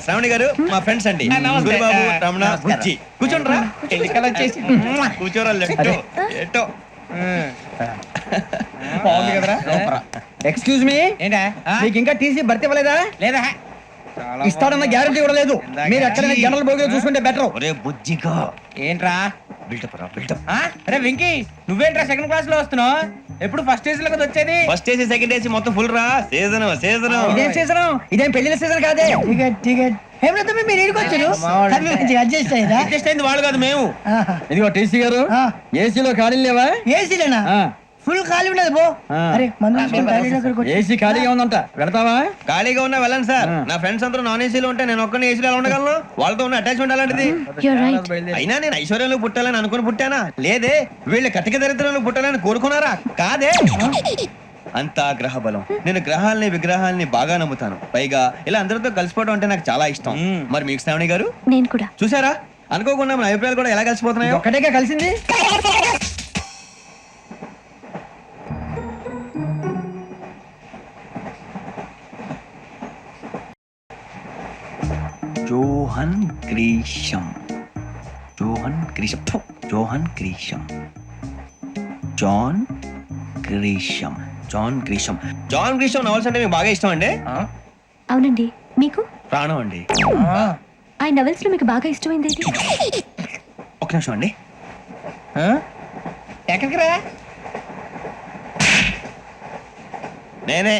శ్రావణి గారు మా ఫ్రెండ్స్ అండి. గురుబాబు, రమణ, బుజ్జి. కూర్చోండిరా. కూర్చోరా. ఎట్టో ఎక్స్క్యూజ్ మీ, ఏంటా మీకు ఇంకా టీసీ భర్తీ ఇవ్వలేదా? లేదా ఇస్తాడన్న గ్యారంటీ కూడా లేదు. మీరు ఎక్కడైనా జనరల్ బోగిలో చూసుకుంటే బెటర్. ఒరే బుజ్జిగా ఏంట్రా బిల్డప్ రా బిల్డప్. అరే వెంకీ, నువ్వేంట్రా సెకండ్ క్లాస్ లో వస్తున్నావు? ఎప్పుడు ఫస్ట్ ఏజ్ లో కదా వచ్చేది? ఫస్ట్ ఏసీ సెకండ్ ఏసీ మొత్తం ఫుల్ రా. Season season. ఇదేం సీజన్? ఇదేం పెళ్లిన సీజన్ కాదే. టికెట్ టికెట్ మీరు ఇడికొచ్చారు. అడ్జస్ట్ అయ్యారా? అడ్జస్ట్ అయింది వాళ్ళు కాదు, మేము. ఇదిగో టీసీ గారు, ఏసీలో ఖాళీ లేవా? ఏసీలేనా? ఫుల్ ఖాళీ ఉండదు బో. అరే ఏసీ ఖాళీగా ఉందంట, వెళతావా? ఖాళీగా ఉన్నా వెళ్ళండి సార్. నా ఫ్రెండ్స్ అందరూ నాన్ ఏసీలో ఉంటే నేను ఒక్కనే ఏసీలో ఎలా ఉండగలను? వాళ్ళతో ఉన్న అటాచ్మెంట్ అలాంటిది. అయినా నేను ఐశ్వర్యంలో పుట్టాలని అనుకుని పుట్టానా? లేదే. వీళ్ళ కటిక దరిద్రంలో పుట్టాలని కోరుకున్నారా? కాదే. అంతా గ్రహ బలం. నేను గ్రహాలని విగ్రహాలని బాగా నమ్ముతాను. పైగా ఇలా అందరితో కలిసిపోవడం అంటే నాకు చాలా ఇష్టం. మరి మీకు శ్రావణి గారు? నేను కూడా. చూసారా, అనుకోకుండా మన అభిప్రాయాలు కూడా ఎలా కలిసిపోతున్నాయో. ఒక్కటేగా కలిసింది. Johan Grisham. Johan Grisham. Johan Grisham. John Grisham. John Grisham. John Grisham novels అంటే మీకు బాగా ఇష్టం అండి? అవునండి. మీకు? ప్రాణం అండి. ఆ నవల్స్ లో మీకు బాగా ఇష్టమైంది ఏంటి? ఒక నిమిషం అండి. ఎక్కడికి రా? నేనే.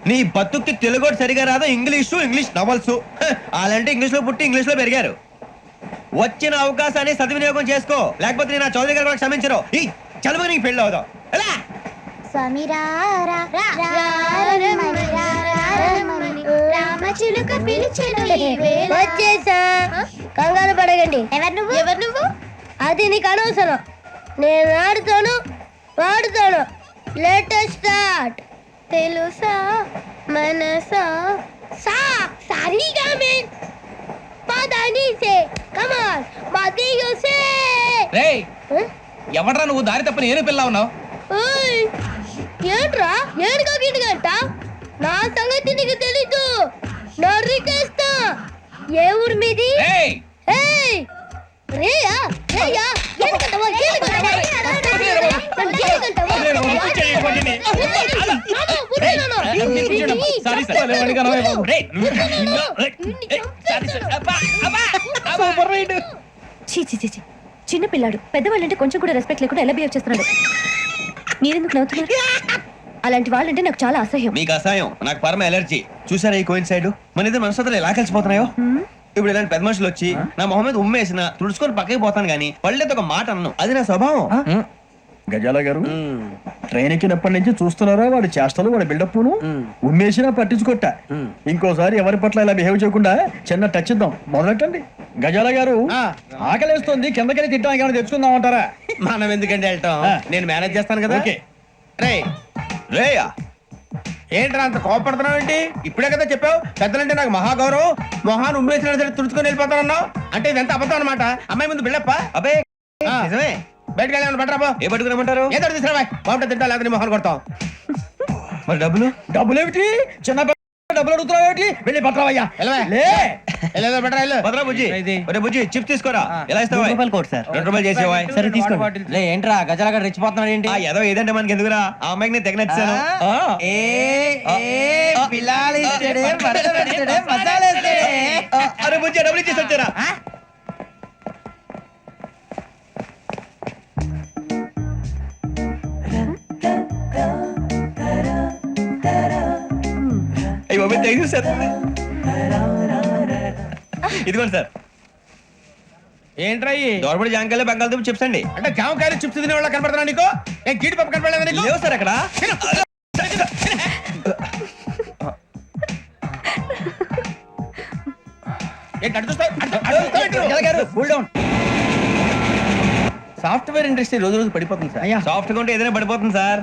నీ బతుక్కి తెలుగు సరిగా రాదు, ఇంగ్లీష్ నవల్స్. వాళ్ళంటే ఇంగ్లీష్ లో పుట్టి ఇంగ్లీష్ లో పెరిగారు. వచ్చిన అవకాశాన్ని సద్వినియోగం చేసుకో, లేకపోతే నేను ఆ చౌదరి గారు కూడా క్షమించరు. ఈ చదువు నీకు పెళ్ళి అవుదాం. కంగారు పడగండి. ఎవరు నువ్వు? అది నీకు అనవసరం. నేను ఆడుతాను, వాడుతాను. Latest start. తెలుసా మనసా సా సారీగా మే పదని సే కమాన్ మదియో సే. రేయ్, ఎవడ్రా నువ్వు? దారి తప్పని ఏను పిల్ల ఉన్నావు? ఓయ్ ఏంట్రా ఏడుగా గిడుగంట? నా సంగతి నీకు తెలీదు. నరికేస్తా. ఏ ఊరు మీది? రేయ్ ఏయ్ రేయా రేయా ఏడుగంటవా ఏడుగంటవా చిన్న పిల్లాడు. పెద్దవాళ్ళంటే కొంచెం కూడా రెస్పెక్ట్ లేకుండా ఎలా బిహేవ్ చేస్తున్నాడు? మీరెందుకు నవ్వుతున్నారు? అలాంటి వాళ్ళంటే నాకు చాలా అసహ్యం. మీకు అసహ్యం, నాకు పరమ ఎలర్జీ. చూసారా ఈ కోయిన్సైడ్? మన ఇద్దరు మనసులో ఎలా కలిసిపోతున్నాయో. ఇప్పుడు ఇలాంటి పెద్ద మనుషులు వచ్చి నా మొహం మీద ఉమ్మేసిన తుడుచుకొని పక్కకి పోతాను గానీ వాళ్ళతో ఒక మాట అన్ను. అది నా స్వభావం. గజాల గారు, ట్రైన్ ఎక్కినప్పటి నుంచి చూస్తున్నారా వాడి చేష్టలు, వాడి బిల్డప్. ఉమ్మేసినా పట్టించుకోట. ఇంకోసారి ఎవరి పట్ల ఇలా బిహేవ్ చేయకుండా చిన్న టచ్ ఇద్దాం. మొదలెట్టండి. గజాల గారు, ఆకలేస్తుంది, కిందకెళ్ళి తిట్టడానికి ఏమైనా తెచ్చుకుందాం అంటారా? మనం ఎందుకంటే వెళ్తాం, నేను మేనేజ్ చేస్తాను కదా. రే రేయా, ఏంట్రా అంత కోపడుతున్నావు ఏంటి? ఇప్పుడే కదా చెప్పావు పెద్దలంటే నాకు మహాగౌరవం, మొహాన్ని ఉమ్మేసిన సరే తుడుచుకొని వెళ్ళిపోతానన్నావు. అంటే ఇదంతా అబద్ధం అనమాట. అమ్మాయి ముందు బిళ్ళప్ప. అబ్బే నిజమే. బయటకు వెళ్ళామని బట్టరాబో. ఏ పట్టుకురమ్మంటారు? ఏదో తీసుకురా. బాగుంటుంది తింటా, లేకపోతే మొహాన్ని కొడతాం. మరి డబ్బులు? డబ్బులు ఏమిటి? చిన్న డబ్బులు అడుగుతున్నావు ఏమిటి? వెళ్ళి పట్టరావయ్యా. భద్రా బుజ్జి, ఒరే బుజ్జి చిప్స్ తీసుకోరా. ఎలా ఇస్తావా? ₹2 చేసేవా? సరే తీసుకోండి. ఏంట్రా గజాల గారు రెచ్చిపోతున్నాడు ఏంటి? ఏదో ఏదంటే మనకి ఎందుకురా? ఆ అమ్మాయికి నేను తెగ నచ్చాను. అరే బుజ్జి, డబ్బులు ఇచ్చేసి వచ్చారా? ఇదిగోండి సార్. ఏంట్రా దోరబడి జాంకాయలు బంగాళదుంప చిప్స్ అండి. అంటే జామకాయలు చిప్స్ తినే వాళ్ళ కనపడుతున్నా నీకు? ఏ గీడి పప్పు కనపడలేదు నీకు? లేవు సార్ అక్కడ. సాఫ్ట్వేర్ ఇండస్ట్రీ రోజు రోజు పడిపోతుంది సార్. సాఫ్ట్ గా ఉంటే ఏదైనా పడిపోతుంది సార్.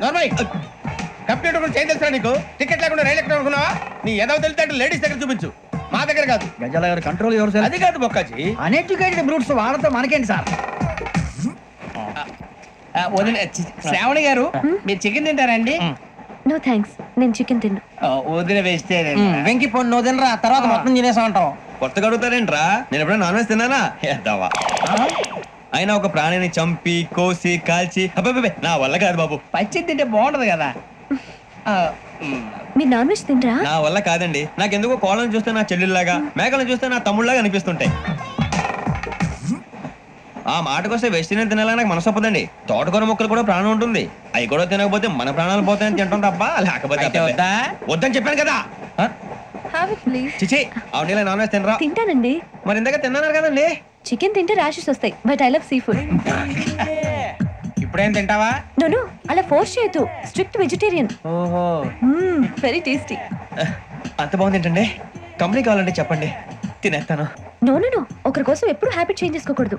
కంప్యూటర్ కూడా చేంజ్ తెలుసా నీకు? టికెట్ లేకుండా రైలు ఎక్కడ అనుకున్నావా? నీ ఏదో తెలితే లేడీస్ దగ్గర చూపించు, మా దగ్గర కాదు. గజాల గారు కంట్రోల్ ఎవరు సార్? అది కాదు బొక్కాజీ. అన్ఎడ్యుకేటెడ్ బ్రూట్స్ వాడతాం మనకేంటి సార్? శ్రావణి గారు, మీరు చికెన్ తింటారా అండి? నో థ్యాంక్స్, నేను చికెన్ తిన్ను. వదిన వేస్తే వెంకి పొన్ను నువ్వు తినరా తర్వాత మొత్తం తినేసా ఉంటాం. కొత్తగా అడుగుతారేంట్రా? నేను ఎప్పుడైనా నాన్ వెజ్ తిన్నానా? ఎద్దావా. అయినా ఒక ప్రాణిని చంపి కోసి కాల్చి అబ్బబ్బబ్బే, నా వల్ల కాదు బాబు. పచ్చి తింటే బాగుంటది కదా. మీరు నాన్ వెజ్ తినరా? నా వల్ల కాదండి. నాకెందుకో కోళ్ళని చూస్తే నా చెల్లెల్లాగా, మేకలను చూస్తే నా తమ్ముళ్ళలాగా అనిపిస్తుంటాయి. ఆ మాటకొస్తే వెస్టిరియన్ తినాలని నాకు మనసు ఒప్పదండి. తోటకూర మొక్కలు కూడా ప్రాణం ఉంటుంది. అవి కూడా తినకపోతే మన ప్రాణాలు పోతాయని తింటాం తప్ప లేకపోతే అయితే వద్దా? వద్దని చెప్పాను కదా. Have it please. చిచి, అవునీ నాన్ వెజ్ తినరా? తింటానండి. మరి ఇందాక తిన్నాను కదండి. చికెన్ తింటే ర్యాషెస్ వస్తాయి, but I love sea food. ఇప్పుడేం తింటావా? నో అలా ఫోర్స్ చేయొద్దు. Strict vegetarian. ఓహో, వెరీ టేస్టీ. అంత బాగుంది ఏంటండి? కంపెనీ కావాలంటే చెప్పండి, తినేస్తాను. నో ఒకరి కోసం ఎప్పుడు హ్యాబిట్ చేంజ్ చేసుకోకూడదు.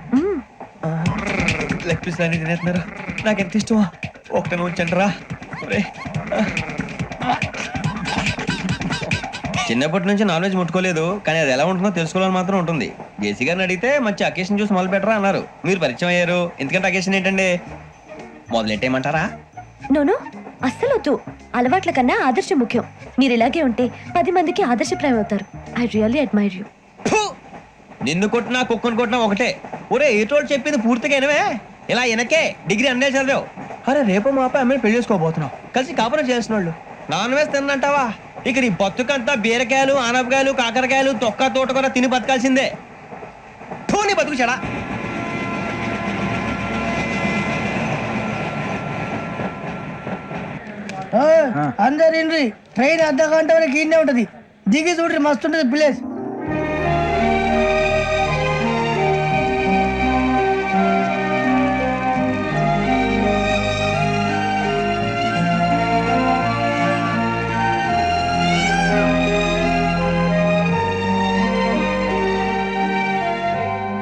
లెగ్ పీస్ అన్ని తినేస్తున్నారు. నాకు ఎంత ఇష్టమో. ఒకటి ఉంచండి రా. చిన్నప్పటి నుంచి నాన్ వెజ్ ముట్టుకోలేదు, కానీ అది ఎలా ఉంటుందో తెలుసుకోవాలని మాత్రం ఉంటుంది. జేసీ గారిని అడిగితే మంచి అకేషన్ చూసి మొదలు పెట్టరా అన్నారు. మీరు పరిచయం అయ్యారు, ఎందుకంటే అకేషన్ ఏంటండి? మొదలెట్టేయమంటారా? నో అస్సలు వద్దు. అలవాట్ల కన్నా ఆదర్శం ముఖ్యం. మీరు ఇలాగే ఉంటే 10 మందికి ఆదర్శప్రాయం అవుతారు. I really admire you. నిన్ను కొట్టినా కుక్కను కొట్టినా ఒకటే. ఒరే ఏటోళ్ళు చెప్పింది పూర్తిగా వినవే. ఇలా వెనకే డిగ్రీ అన్నే చదివావు. అరే రేపు మా అబ్బాయి అమ్మని పెళ్లి చేసుకోబోతున్నావు, కలిసి కాపురం చేసిన వాళ్ళు. నాన్ వెజ్ తిన్నంటావా? ఇక నీ బతుకంతా బీరకాయలు, ఆనపకాయలు, కాకరకాయలు, తొక్క తోట కూడా తిని బతకాల్సిందే. నీ బతుకు చెడా. అందరు ఇండ్రి, ట్రైన్ అర్ధ గంట వరకు ఇన్నే ఉంటది. దిగి చూడ్రి, మస్తు ఉంటది ప్లేస్.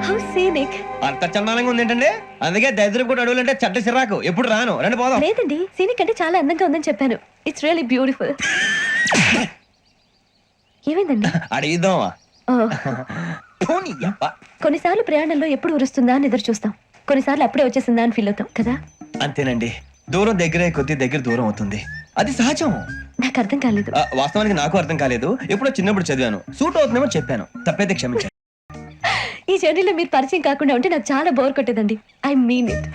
How scenic. అంత చందానంగా ఉంది ఏంటండి? అందుకే దరిద్రం కూడా అడవులంటే చెడ్డ చిరాకు. ఎప్పుడు రాను, రండి పోదాం. లేదండి, సీనిక్ అంటే చాలా అందంగా ఉందని చెప్పాను. It's really beautiful. ఏమైందండి? అడిగిద్దామా? కొన్నిసార్లు ప్రయాణంలో ఎప్పుడు ఉరుస్తుందా అని ఎదురు చూస్తాం. కొన్నిసార్లు అప్పుడే వచ్చేసిందా అని ఫీల్ అవుతాం కదా. అంతేనండి, దూరం దగ్గరే కొద్ది దగ్గర దూరం అవుతుంది. అది సహజం. నాకు అర్థం కాలేదు. వాస్తవానికి నాకు అర్థం కాలేదు. ఎప్పుడో చిన్నప్పుడు చదివాను. సూట్ అవుతుందేమో చెప్పాను, తప్పైతే క్షమించండి. ఈ జర్నీలో మీరు పరిచయం కాకుండా ఉంటే నాకు చాలా బోర్ కొట్టేదండి. I mean it.